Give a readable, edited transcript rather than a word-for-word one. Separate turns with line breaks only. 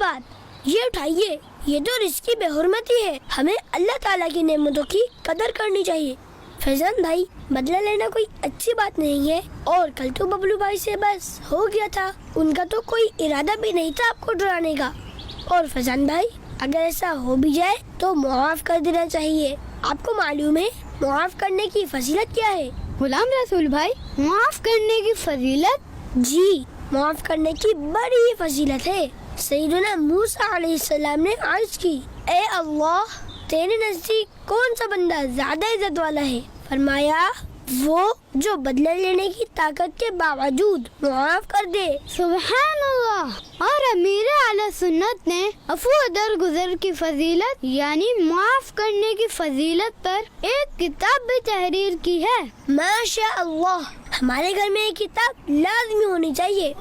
بات، یہ اٹھائیے، یہ تو رزق کی بے حرمتی ہے، ہمیں اللہ تعالیٰ کی نعمتوں کی قدر کرنی چاہیے۔ فیضان بھائی، بدلہ لینا کوئی اچھی بات نہیں ہے، اور کل تو ببلو بھائی سے بس ہو گیا تھا، ان کا تو کوئی ارادہ بھی نہیں تھا آپ کو ڈرانے کا۔ اور فیضان بھائی، اگر ایسا ہو بھی جائے تو معاف کر دینا چاہیے۔ آپ کو معلوم ہے معاف کرنے کی فضیلت کیا ہے؟
غلام رسول بھائی، معاف کرنے کی فضیلت؟
جی، معاف کرنے کی بڑی فضیلت ہے۔ سیدنا موسیٰ علیہ السلام نے عرض کی، اے اللہ، تیرے نزدیک کون سا بندہ زیادہ عزت والا ہے؟ فرمایا، وہ جو بدلہ لینے کی طاقت کے باوجود معاف کر دے۔
سبحان اللہ۔ اور امیر اعلی سنت نے عفو درگزر کی فضیلت یعنی معاف کرنے کی فضیلت پر ایک کتاب بھی تحریر کی ہے۔
ماشاء اللہ، ہمارے گھر میں یہ کتاب لازمی ہونی چاہیے۔